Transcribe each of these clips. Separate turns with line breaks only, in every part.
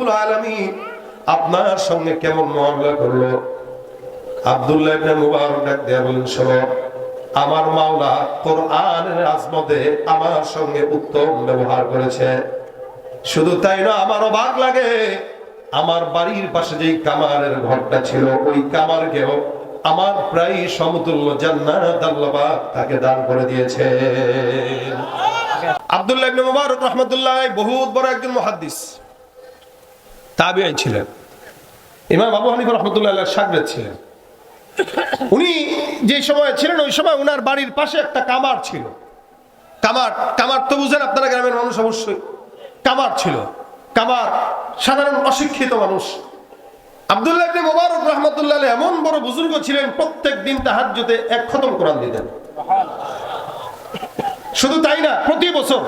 রব্বুল আলামিন আপনার সঙ্গে কেমন মুআমালা করলো। আব্দুল্লাহ ইবনে মুবারক ডাক দিয়ে বলেন, শোনো, আমার মাওলা কোরআনের আজমতে আমার সঙ্গে উত্তম ব্যবহার করেছে। শুধু তাই না, আমার অবাক লাগে, আমার বাড়ির পাশে যেই কামারের ঘরটা ছিল, ওই কামারকেও আমার প্রায় সমতুল্য জান্নাত আল্লাহ পাক তাকে দান করে দিয়েছে। আব্দুল্লাহ ইবনে মুবারক রাহমাতুল্লাহ বহুত বড় একজন মুহাদ্দিস, তাবিঈ ছিলেন। ইমাম আবু হানিফা রাহমাতুল্লাহ আলাইহির শাগির্দ ছিলেন। উনি যে সময় ছিলেন, ওই সময় উনার বাড়ির পাশে একটা কামার ছিল। কামার তো বুঝেন আপনারা, গ্রামের মানুষ অবশ্যই। কামার ছিল, কামার সাধারণ অশিক্ষিত মানুষ। আব্দুল্লাহ ইবনে মুবারক রাহমাতুল্লাহ আলাইহি এমন বড় বুজুর্গ ছিলেন, প্রত্যেক দিন তাহাজ্জুদে এক খতম কোরআন দিতেন। শুধু তাই না, প্রতি বছর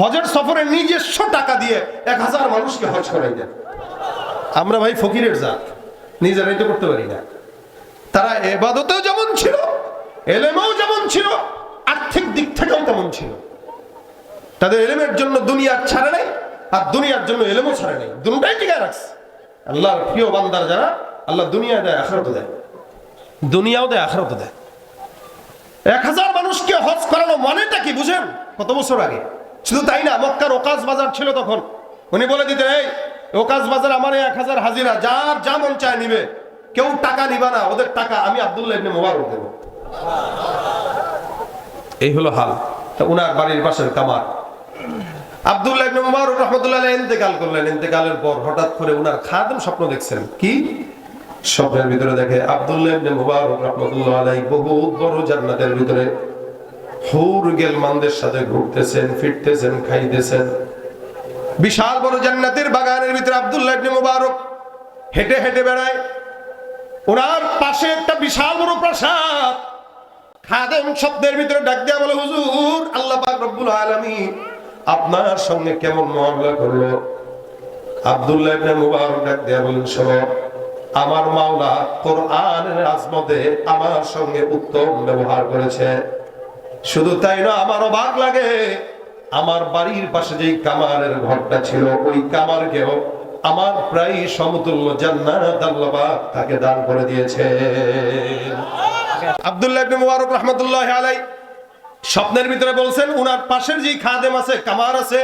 হজের সফরে নিজস্ব টাকা দিয়ে 1000 মানুষকে হজ করাইতেন। আমরা ভাই ফকিরের জাত, নিজেরাই তো করতে পারি না। তারা ইবাদতেও যেমন ছিল, ইলমেও যেমন ছিল, আর্থিক দিক থেকেও তেমন ছিল। তাদের ইলমের জন্য দুনিয়া ছাড়ে নাই, আর দুনিয়ার জন্য ইলমও ছাড়ে নাই, দুটোই টিকায় রাখছে। আল্লাহর প্রিয় বান্দার যারা, আল্লাহ দুনিয়া দেয়, আখিরাতও দেয়, দুনিয়াও দেয়, আখিরাতও দেয়। 1000 মানুষকে হজ করানো মানেটা কি বুঝেন? কত বছর আগে। শুধু তাই না, মক্কার ওকাজ বাজার ছিল তখন। উনি বলে দিতেন, এই ওকাজ বাজার আমার 1000 হাজিরা, যার যা মন চায় নিবে, কেউ টাকা নিবা না, ওদের টাকা আমি আব্দুল্লাহ ইবনে মুবারক দেব। এই হলো হাল। তা উনার বাড়ির পাশের কামার আব্দুল্লাহ ইবনে মুবারক রাহমাতুল্লাহ আলাইহি ইন্তেকাল করলেন। ইন্তেকালের পর হঠাৎ করে উনার খাদেম স্বপ্ন দেখছেন। কি স্বপ্নের ভিতরে দেখে আব্দুল্লাহ ইবনে মুবারক রাহমাতুল্লাহ আলাইহি বহুত বড় জান্নাতের ভিতরে হুর গেলমানদের সাথে ঘুরতেছেন, ফিরতেছেন, খাইতেছেন। বিশাল বড় জান্নাতের বাগানের ভিতরে আব্দুল্লাহ ইবনে মুবারক হেঁটে হেঁটে বেড়ায়। ওনার পাশে একটা বিশাল বড় প্রাসাদ। খাদেম স্বপ্নের ভিতরে ডাক দিয়া বলে, হুজুর, আল্লাহ পাক রব্বুল আলামিন আপনার সঙ্গে কেমন মুআমালা করলো। আব্দুল্লাহ ইবনে মুবারক ডাক দিয়া বলেন, শোনো, আমার মাওলা কোরআনের আজমতে আমার সঙ্গে উত্তম ব্যবহার করেছে। শুধু তাই না, আমার অবাক লাগে, আমার বাড়ির পাশে যেই কামারের ঘরটা ছিল, ওই কামারকেও আমার প্রায় সমতুল্য জান্নাত আল্লাহ পাক তাকে দান করে দিয়েছে। আব্দুল্লাহ ইবনে মুবারক রাহমাতুল্লাহ আলাইহি স্বপ্নের ভিতরে বলছেন, উনার পাশের যেই খাদেম আছে, কামার আছে,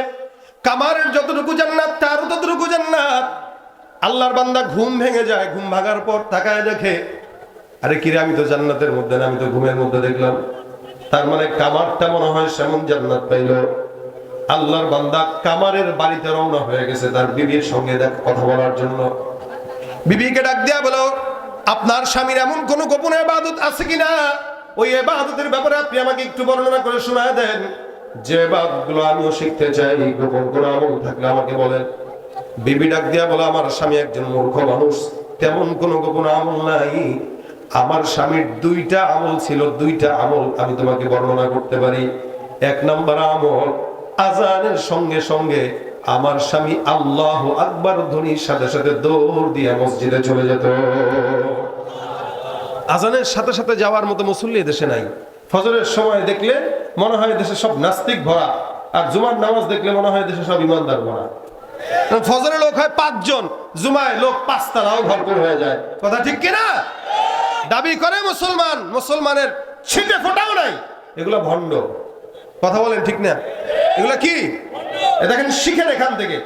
কামারের যতটুকু জান্নাত তার ততটুকু জান্নাত। আল্লাহর বান্দা ঘুম ভেঙে যায়, ঘুম ভাগার পর তাকায় দেখে, আরে কিরে, আমি তো জান্নাতের মধ্যে না, আমি তো ঘুমের মধ্যে দেখলাম। তার মানে কামারটা মনে হয় সেমন জান্নাত পাইল। আল্লাহর বান্দা কামারের বাড়িতে রওনা হয়ে গেছে তার বিবির সঙ্গে কথা বলার জন্য। বিবিকে ডাক দিয়া বলো, আপনার স্বামীর এমন কোন গোপন ইবাদত আছে কিনা, ওই ইবাদতের ব্যাপারে আপনি আমাকে একটু বর্ণনা করে শোনায় দেন। যে ইবাদতগুলো আমিও শিখতে চাই, গোপন কোন আমল থাকলে আমাকে বলেন। বিবি ডাক দিয়া বলে, আমার স্বামী একজন মূর্খ মানুষ, তেমন কোন গোপন আমল নাই। আমার স্বামীর 2টা আমল ছিল, 2টা আমল আমি তোমাকে বর্ণনা করতে পারি। 1 নম্বর আমল, আজানের সঙ্গে সঙ্গে আমার স্বামী আল্লাহু আকবার ধ্বনির সাথে সাথে দৌড় দিয়ে মসজিদে চলে যেত। আজানের সাথে সাথে যাওয়ার মতো মুসল্লি দেশে নাই। ফজরের সময় দেখলে মনে হয় দেশে সব নাস্তিক ভরা, আর জুমার নামাজ দেখলে মনে হয় দেশে সব ইমানদার ভরা। ফজরে লোক হয় 5 জন, জুমায় লোক 5 তারাও ভরপুর হয়ে যায়। কথা ঠিক কিনা? দাবি করে মুসলমান, মুসলমানের ছিটে ফোটাও নাই। এগুলা ভণ্ড। কথা বলেন ঠিক না? এগুলা কি? দেখেন, শিখেন এখান থেকে।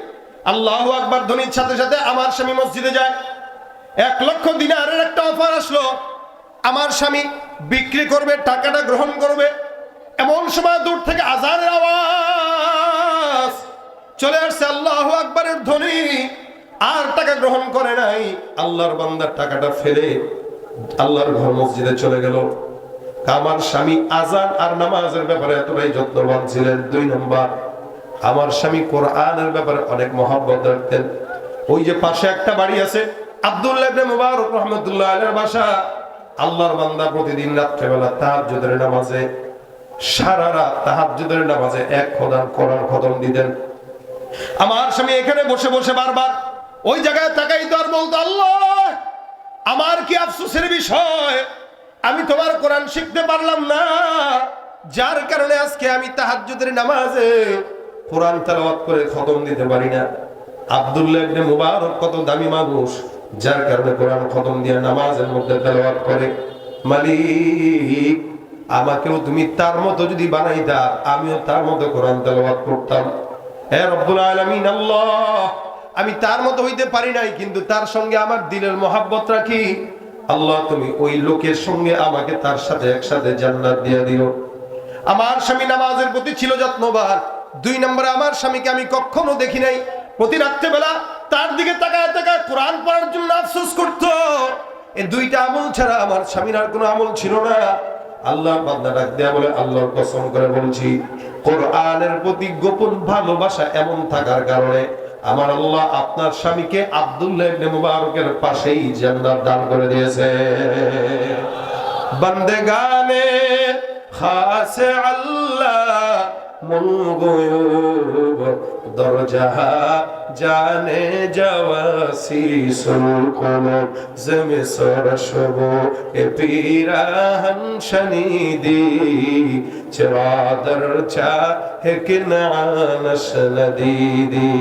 আল্লাহু আকবার ধ্বনির সাথে সাথে আমার স্বামী মসজিদে যায়। 1 লক্ষ দিনারের একটা অফার আসলো, আমার স্বামী বিক্রি করবে, টাকাটা গ্রহণ করবে। এমন সময় দূর থেকে আজানের আওয়াজ চলে আসছে, আল্লাহু আকবারের ধ্বনি। আর টাকা গ্রহণ করে নাই। আল্লাহর বান্দার টাকাটা ফেলে আল্লাহর ঘর মসজিদে চলে গেল। আমার স্বামী আজান আর নামাজের ব্যাপারে এতটাই যত্নবান ছিলেন। 2 নম্বর, আমার স্বামী কোরআনের ব্যাপারে অনেক মহব্বত রাখতেন। ওই যে পাশে একটা বাড়ি আছে, আব্দুল্লাহ ইবনে মুবারক রাহমাতুল্লাহ আলাইহির বাসা। আল্লাহর বান্দা প্রতিদিন রাত্রেবেলা তাহাজ্জুদের নামাজে, সারা রাত তাহাজ্জুদের নামাজে 1 খোদার কোরআন খতম দিতেন। আমার স্বামী এখানে বসে বসে বারবার ওই জায়গায় তাকাইতো আর বলতো, আল্লাহ, আমার কি আফসোসের বিষয়, আমি তোমার কোরআন শিখতে পারলাম না, যার কারণে আজকে আমি তাহাজ্জুদের নামাজে কোরআন তেলাওয়াত করে খতম দিতে পারি না। আব্দুল্লাহ ইবনে মুবারক কত দামি মানুষ, যার কারণে কোরআন খতম দিয়ে নামাজের মধ্যে তেলাওয়াত করে, মালিক আমাকেও তুমি তার মতো যদি বানাইতা, আমিও তার মতো কোরআন তেলাওয়াত করতাম। হে রব্বুল আলামিন আল্লাহ, আমি তার মতো হইতে পারি নাই, কিন্তু তার সঙ্গে আমার দিলের মহাব্বত রাখি। আল্লাহ তুমি ওই লোকের সঙ্গে আমাকে তার সাথে একসাথে জান্নাত দিয়ে দিও। আমার স্বামী নামাজের প্রতি ছিল যত্নবান। 2 নম্বরে আমার স্বামীকে আমি কখনো দেখি নাই প্রতি রাত্রেবেলা তার দিকে তাকায় তাকায় কোরআন পড়ার জন্য আফসোস করত। এই 2টা আমল ছাড়া আমার স্বামীর আর কোনো আমল ছিল না। আল্লাহ বান্দা ডাক দেয়া বলে, আল্লাহর কসম করে বলছি, কোরআনের প্রতি গোপন ভালোবাসা এমন থাকার কারণে আমার আল্লাহ আপনার স্বামীকে আব্দুল্লাহ ইবনে মুবারকের পাশেই জান্নাত দান করে দিয়েছে। বান্দেগানে খাসে আল্লাহ মুলগুয়ুব দরজাহা জানে জাওয়াসিসুল কুলুব জমি সরশব এ পিরাহন শনিদি চরাদর চা হে কিনানশ নদীদি।